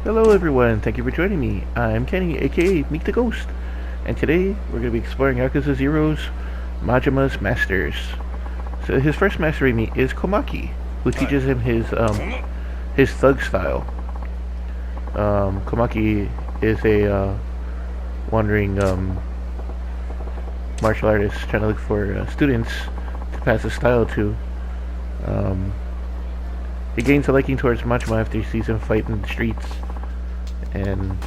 Hello everyone, thank you for joining me. I'm Kenny, aka Meek the Ghost, and today we're going to be exploring Yakuza Zero's Majima's Masters. So his first master we meet is Komaki, who teaches him his thug style. Komaki is a wandering martial artist trying to look for students to pass his style to. Um, he gains a liking towards Majima after he sees him fight in the streets and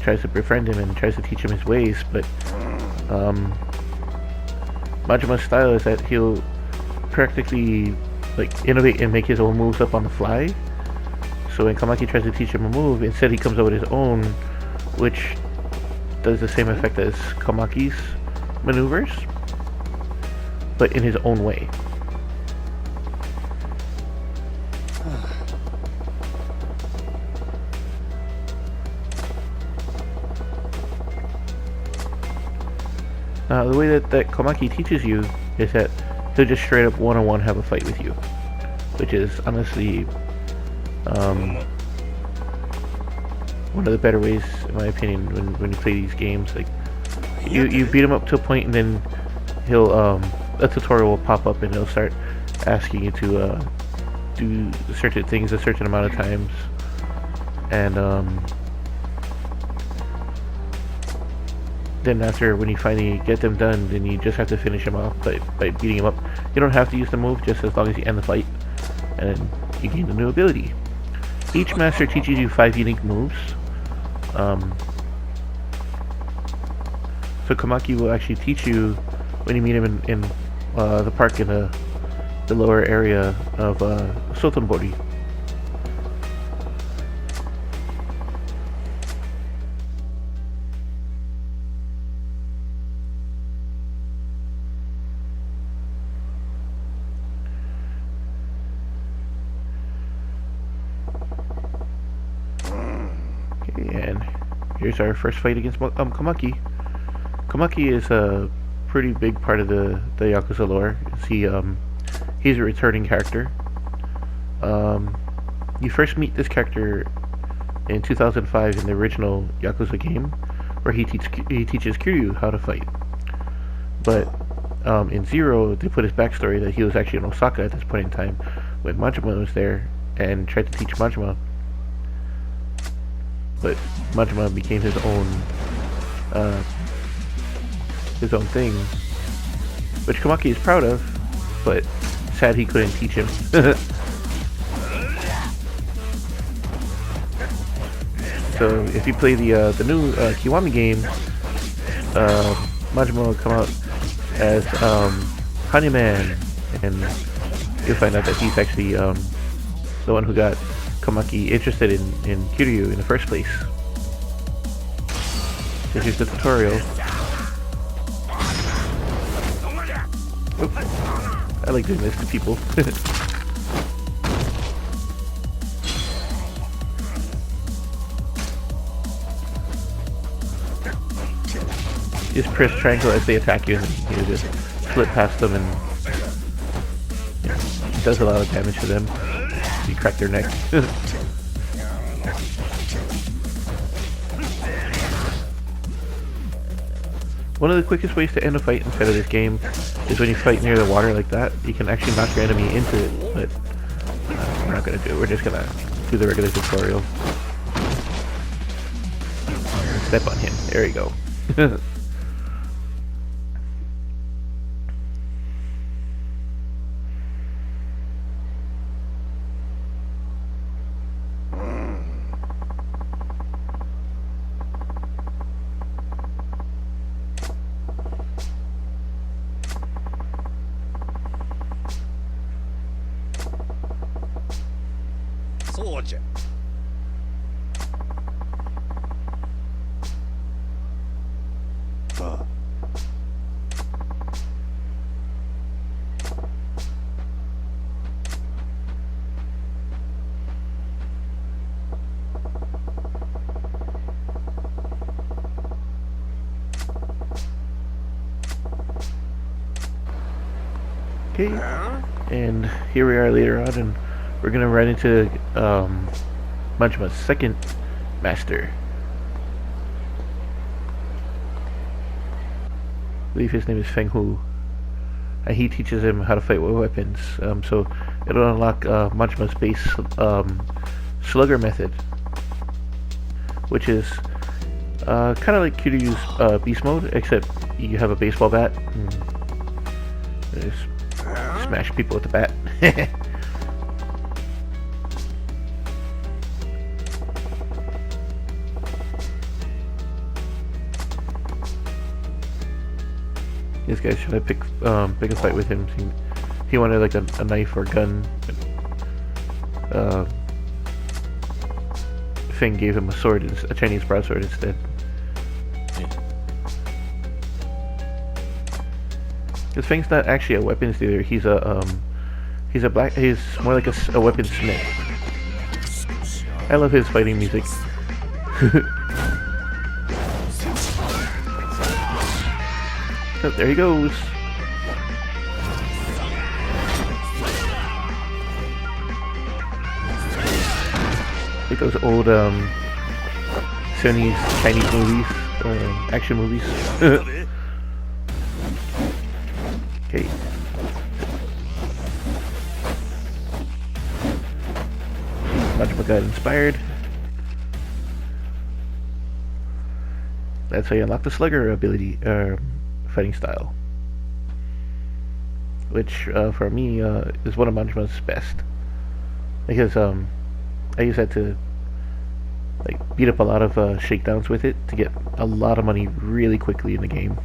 tries to befriend him and tries to teach him his ways, but Majima's style is that he'll practically innovate and make his own moves up on the fly. So when Kamaki tries to teach him a move, instead he comes up with his own, which does the same effect as Kamaki's maneuvers, but in his own way. The way that Komaki teaches you is that he'll just straight up one-on-one have a fight with you, which is honestly one of the better ways, in my opinion, when you play these games. Like you beat him up to a point, and then he'll a tutorial will pop up, and he'll start asking you to do certain things a certain amount of times, and then after, when you finally get them done, then you just have to finish them off by beating them up. You don't have to use the move, just as long as you end the fight, and then you gain a new ability. Each master teaches you 5 unique moves. So Kamaki will actually teach you when you meet him in the park in the lower area of Sotonbori. And here's our first fight against Komaki. Komaki is a pretty big part of the Yakuza lore. He's a returning character. You first meet this character in 2005 in the original Yakuza game, where he teaches Kiryu how to fight. But in Zero, they put his backstory that he was actually in Osaka at this point in time when Majima was there and tried to teach Majima. But Majima became his own thing, which Komaki is proud of, but sad he couldn't teach him. So if you play the new Kiwami game, Majima will come out as Honeyman, and you'll find out that he's actually the one who got Komaki interested in Kiryu in the first place. So here's the tutorial. Oops. I like doing this to people. You just press triangle as they attack you, and you just flip past them, and it does a lot of damage to them. You crack their neck. One of the quickest ways to end a fight inside of this game is when you fight near the water like that. You can actually knock your enemy into it, but we're not going to do it. We're just going to do the regular tutorial. Step on him. There you go. Okay, and here we are later on, and we're gonna run into Majima's second master. I believe his name is Feng Hu. And he teaches him how to fight with weapons. So it'll unlock Majima's base slugger method, which is kind of like Kiryu's beast mode, except you have a baseball bat and just smash people with the bat. This guy's trying to pick a fight with him. He wanted like a knife or gun. Feng gave him a sword, a Chinese broadsword instead. Because Feng's not actually a weapons dealer. He's more like a weapons smith. I love his fighting music. Oh, there he goes. Like those old 70s Chinese movies, action movies. Okay. Majima got inspired. That's how you unlock the slugger ability, fighting style, which for me is one of Majima's best, because I use that to like beat up a lot of shakedowns with it to get a lot of money really quickly in the game.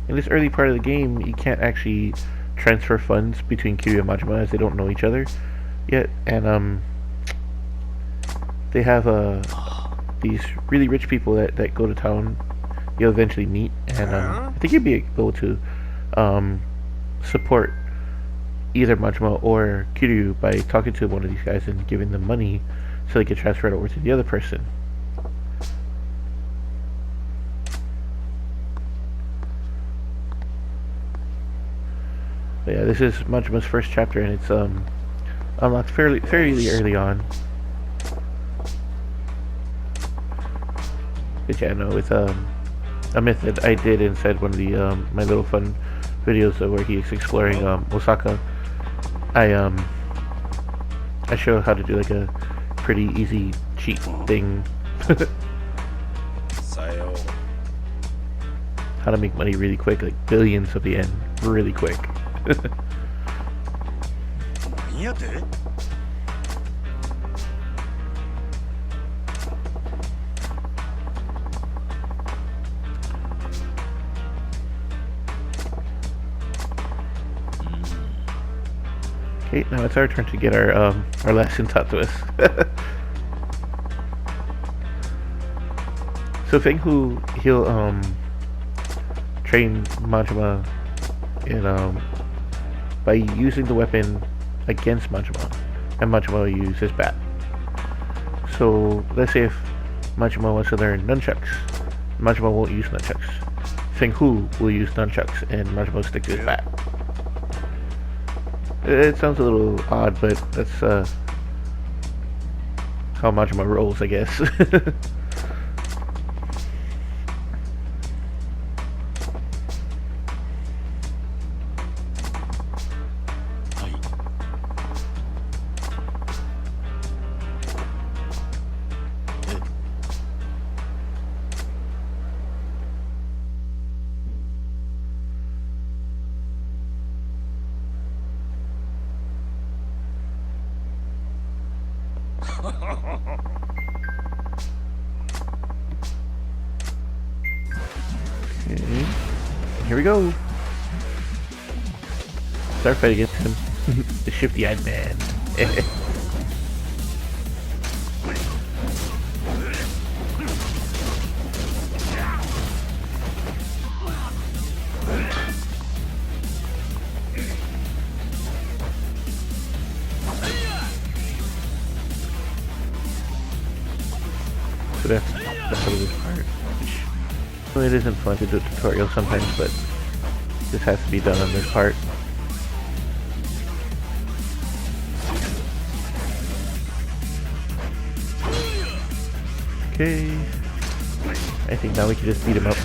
In this early part of the game, you can't actually transfer funds between Kiryu and Majima as they don't know each other yet, and they have these really rich people that go to town. You'll eventually meet, and I think you'll be able to support either Majima or Kiryu by talking to one of these guys and giving them money so they can transfer it over to the other person. But yeah, this is Majima's first chapter, and it's unlocked fairly early on. But yeah, no, it's a method I did inside one of the my little fun videos where he's exploring Osaka. I show how to do like a pretty easy cheat thing. How to make money really quick, like billions of yen, really quick. Okay, now it's our turn to get our lesson taught to us. So Feng Hu, he'll train Majima in by using the weapon against Majima, and Majima will use his bat. So let's say if Majima wants to learn nunchucks, Majima won't use nunchucks. Feng Hu will use nunchucks, and Majima will stick to his bat. It sounds a little odd, but that's how Majima rolls, I guess. Okay. Here we go. Start fight against him. The shifty-eyed man. So that's how this part. Well, it isn't fun to do a tutorial sometimes, but this has to be done on this part. Okay. I think now we can just beat him up.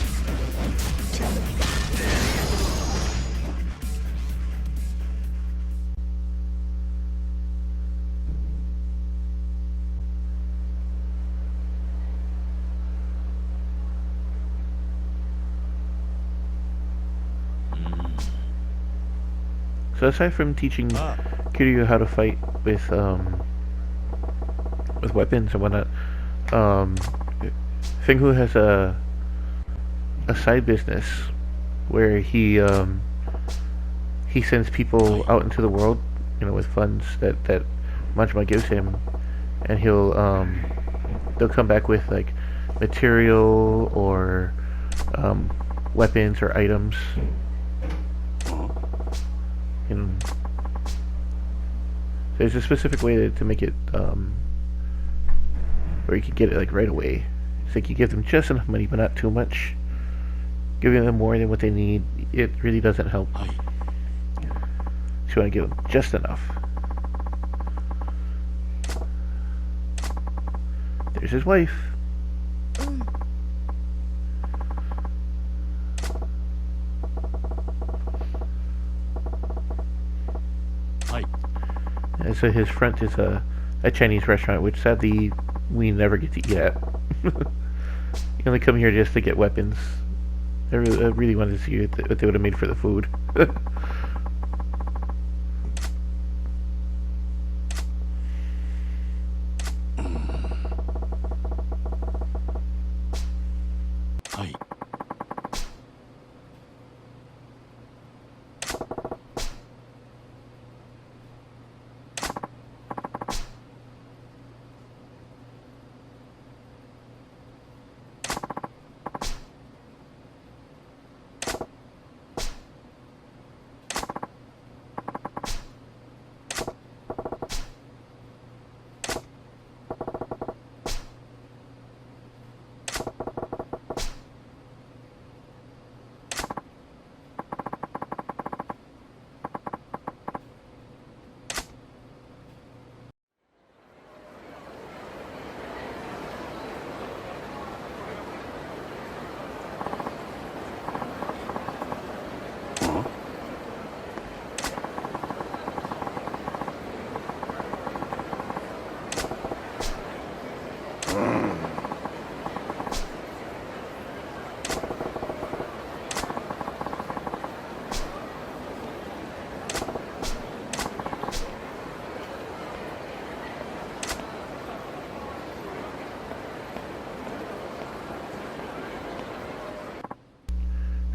So aside from teaching Kiryu how to fight with weapons and whatnot, Fenghu has a side business where he sends people out into the world, you know, with funds that Majima gives him, and they'll come back with like material or weapons or items. And there's a specific way to make it where you can get it like right away. It's like you give them just enough money, but not too much. Giving them more than what they need, it really doesn't help. So you want to give them just enough. There's his wife. And so his front is a Chinese restaurant, which sadly we never get to eat at. You only come here just to get weapons. I really wanted to see what they would have made for the food.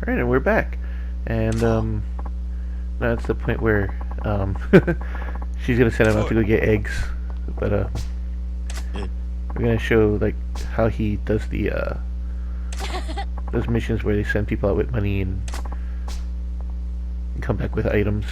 Alright, and we're back. And now it's the point where she's gonna send him out to go get eggs. But we're gonna show like how he does the those missions where they send people out with money and come back with items.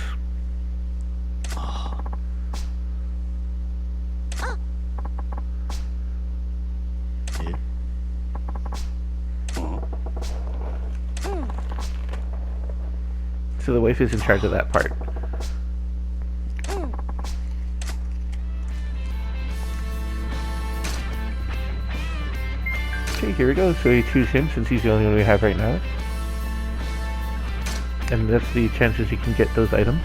So the wife is in charge of that part. Okay, here we go. So you choose him since he's the only one we have right now. And that's the chances you can get those items.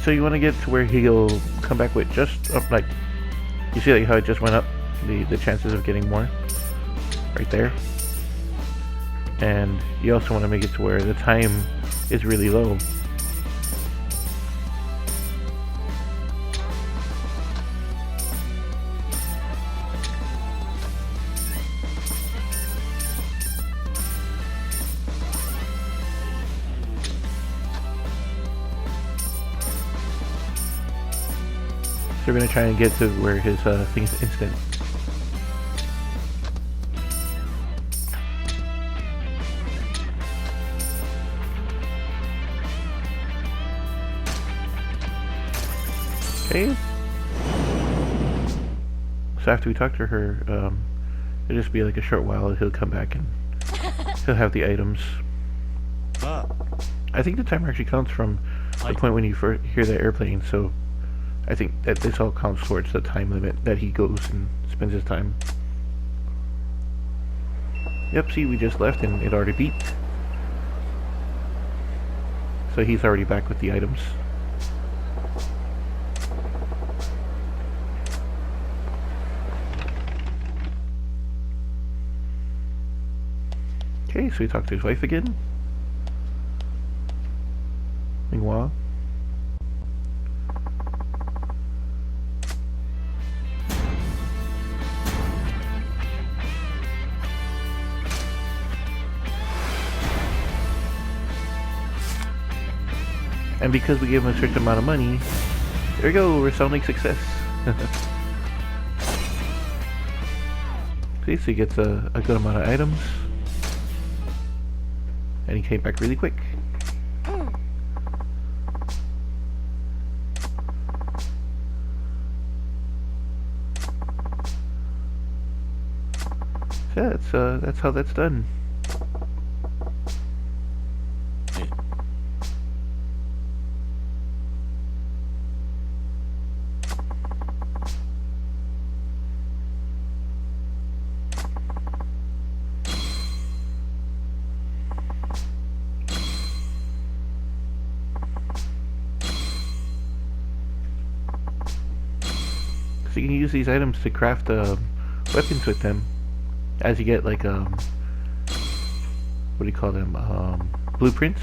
So you want to get to where he'll come back with just like, you see like how it just went up, the chances of getting more right there. And you also want to make it to where the time is really low. So we're going to try and get to where his thing's instant. Okay, So after we talk to her, it'll just be like a short while and he'll come back and he'll have the items. I think the timer actually counts from the point when you first hear the airplane, so I think that this all counts towards the time limit that he goes and spends his time. Yep, see, we just left and it already beeped. So he's already back with the items. Okay, so he talked to his wife again. Ming-Hua. And because we gave him a certain amount of money, there we go, we're sounding success. See, so he gets a good amount of items. And he came back really quick. So that's how that's done. So you can use these items to craft weapons with them, as you get like what do you call them? Blueprints.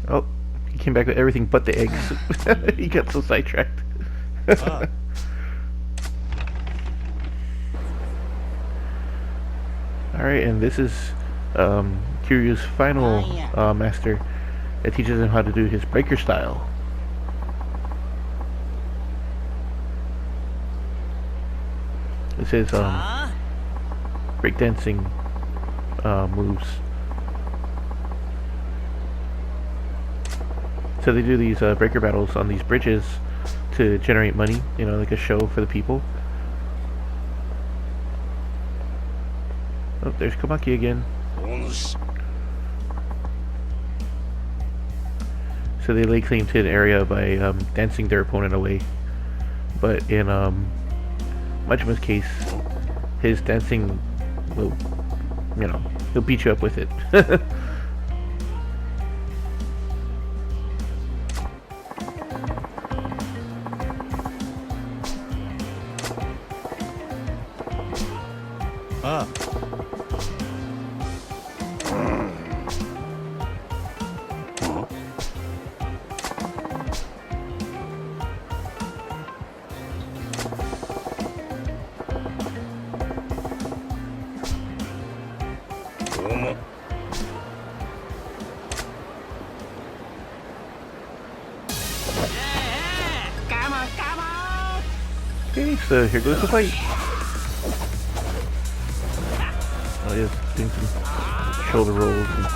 Oh, he came back with everything but the eggs. He got so sidetracked. Alright, and this is Kiryu's final master that teaches him how to do his breaker style. This is breakdancing moves. So they do these breaker battles on these bridges to generate money, you know, like a show for the people. Oh, there's Komaki again. So they lay claim to an area by dancing their opponent away. But in Majima's case, his dancing will, you know, he'll beat you up with it. Okay, so here goes the fight. Oh yeah, doing some shoulder rolls and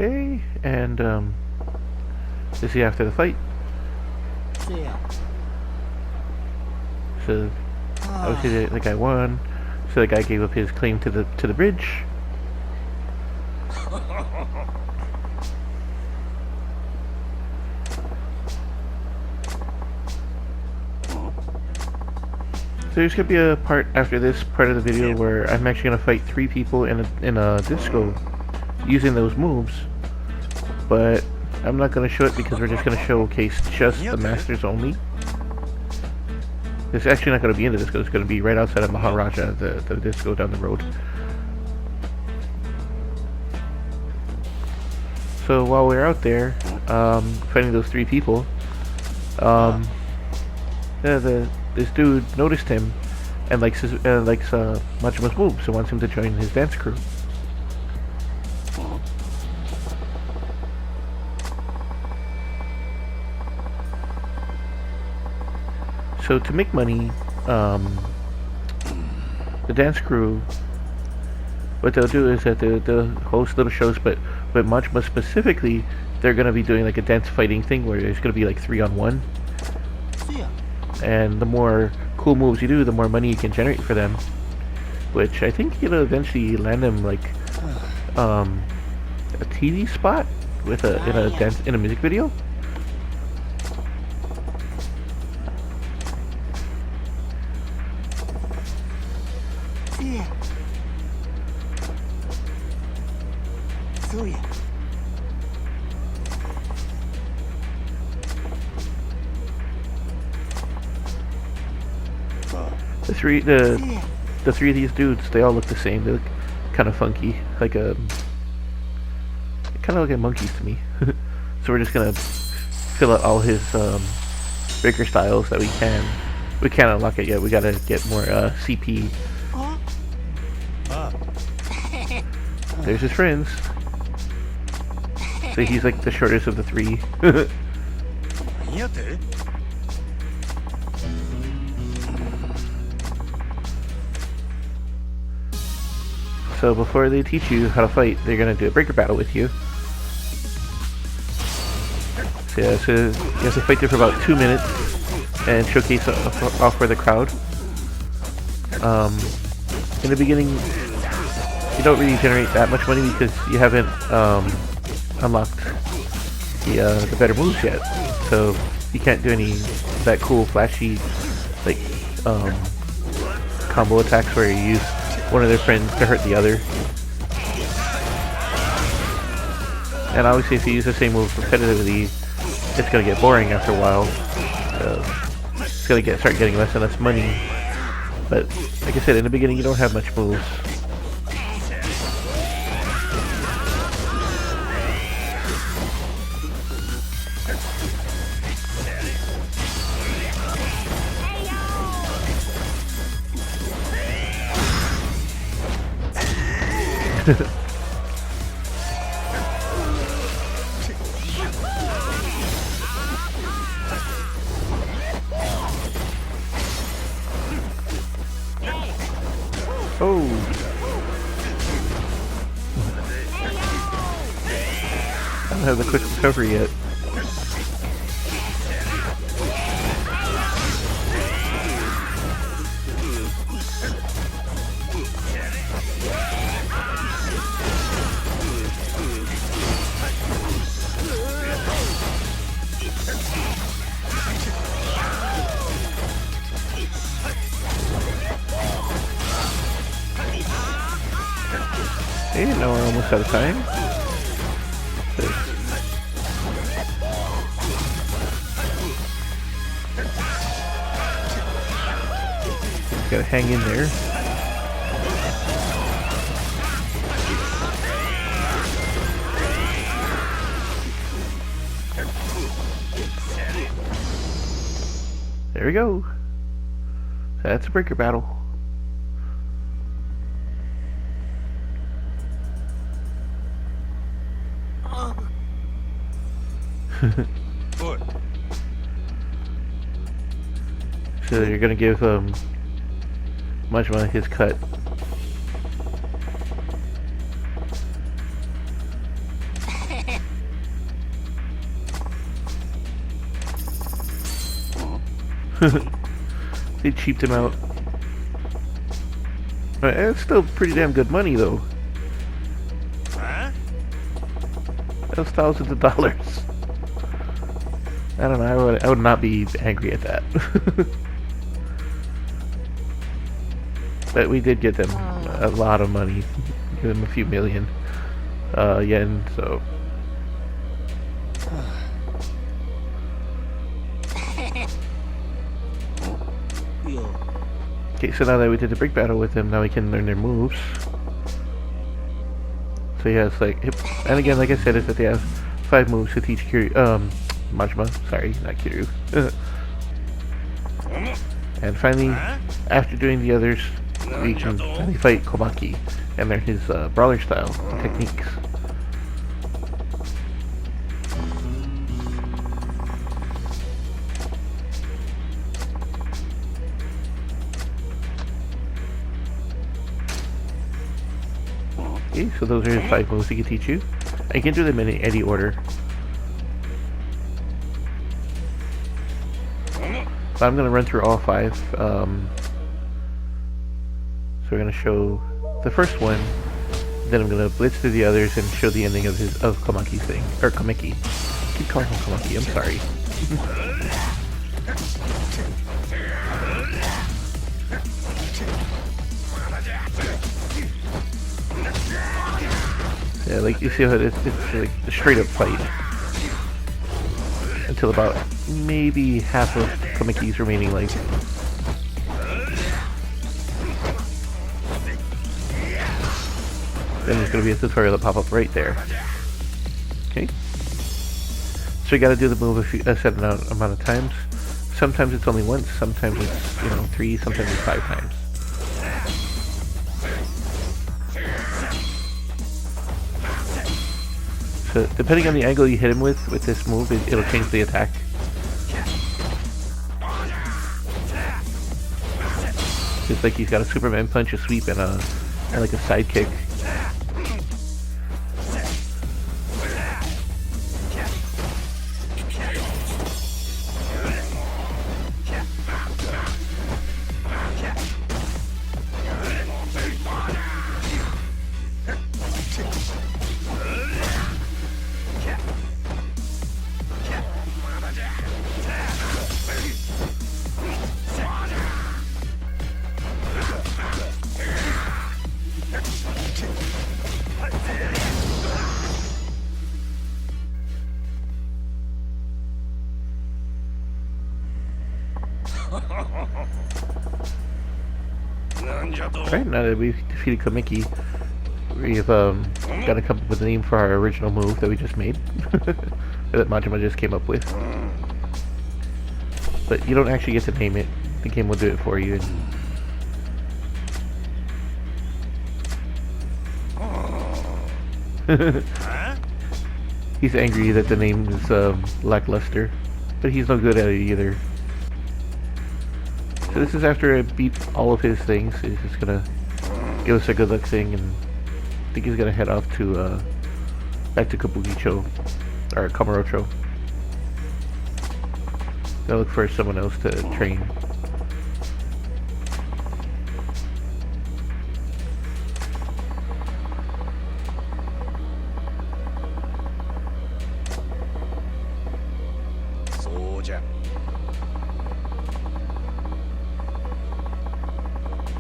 okay, and this is after the fight. So obviously the guy won. So the guy gave up his claim to the bridge. So there's gonna be a part after this part of the video where I'm actually gonna fight 3 people in a disco using those moves, but I'm not gonna show it because we're just gonna showcase just the masters only. It's actually not gonna be in the disco. It's gonna be right outside of Maharaja, the disco down the road. So while we were out there, fighting those three people, yeah, this dude noticed him and likes Majima's moves, so wants him to join his dance crew. So to make money, the dance crew, what they'll do is that they'll host little shows, but Majima specifically, they're gonna be doing like a dance fighting thing where there's gonna be like 3-on-1, and the more cool moves you do, the more money you can generate for them. Which I think it'll eventually land them like a TV spot with in a music video. The three of these dudes, they all look the same. They look kind of funky, like kind of look like monkeys to me. So we're just gonna fill out all his breaker styles that we can. We can't unlock it yet. We gotta get more CP. There's his friends. So he's like the shortest of the three. So before they teach you how to fight, they're gonna do a breaker battle with you. So yeah, so you have to fight there for about 2 minutes and showcase off for the crowd. In the beginning, you don't really generate that much money because you haven't unlocked the better moves yet. So you can't do any of that cool flashy like combo attacks where you use one of their friends to hurt the other. And obviously if you use the same move repetitively, it's gonna get boring after a while. It's gonna start getting less and less money. But like I said, in the beginning you don't have much moves. Oh! I don't have the quick recovery yet. Hey, now we're almost out of time. Just gotta hang in there. There we go. That's a breaker battle. So you're gonna give Majima his cut. They cheaped him out. It's still pretty damn good money though. That's thousands of dollars. I don't know, I would not be angry at that. But we did get them a lot of money. Give them a few million yen, so. Okay, so now that we did the break battle with them, now we can learn their moves. So he has like, and again, like I said, is that they have 5 moves to teach Kiryu, Majima. Sorry, not Kiryu. And finally, after doing the others, we can finally fight Komaki and learn his brawler style and techniques. Okay, so those are his 5 moves he can teach you. I can do them in any order. But I'm going to run through all 5. So we're going to show the first one, then I'm going to blitz through the others and show the ending of Komaki's thing. Or Komaki. I keep calling him Komaki, I'm sorry. Yeah, like you see how it's like a straight up fight until about maybe half of Komaki's remaining life. Then there's going to be a tutorial that pop up right there. Okay. So you got to do the move a set amount of times. Sometimes it's only once. Sometimes it's 3. Sometimes it's 5 times. So depending on the angle you hit him with this move, it'll change the attack. It's like he's got a Superman punch, a sweep, and like a side kick. Alright, now that we've defeated Komaki, we've got to come up with a name for our original move that we just made. That Majima just came up with. But you don't actually get to name it. The game will do it for you. He's angry that the name is lackluster, but he's no good at it either. So this is after I beat all of his things. He's just gonna give us a good luck thing, and I think he's gonna head off to back to Kabukicho or Kamurocho. Gonna look for someone else to train.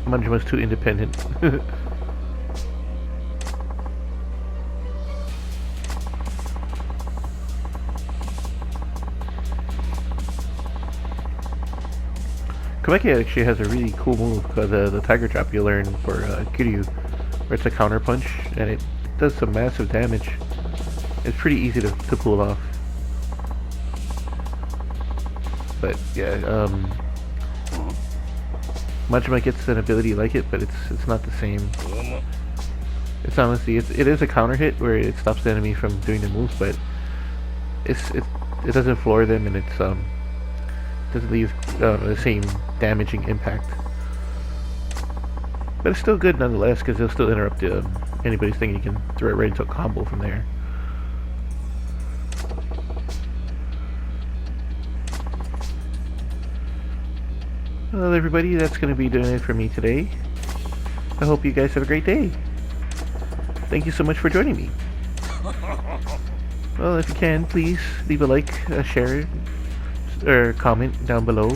Majima's too independent. Komaki actually has a really cool move called the Tiger Drop you learn for Kiryu, where it's a counter punch and it does some massive damage. It's pretty easy to pull it off. But yeah, Majima gets an ability like it, but it's not the same. It's honestly it is a counter hit where it stops the enemy from doing the moves, but it doesn't floor them, and it's doesn't leave the same damaging impact. But it's still good nonetheless, because it'll still interrupt anybody's thing. You can throw it right into a combo from there. Well, everybody, that's going to be doing it for me today. I hope you guys have a great day. Thank you so much for joining me. Well, if you can, please leave a like, a share, or comment down below.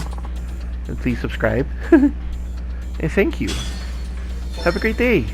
And please subscribe. And thank you. Have a great day.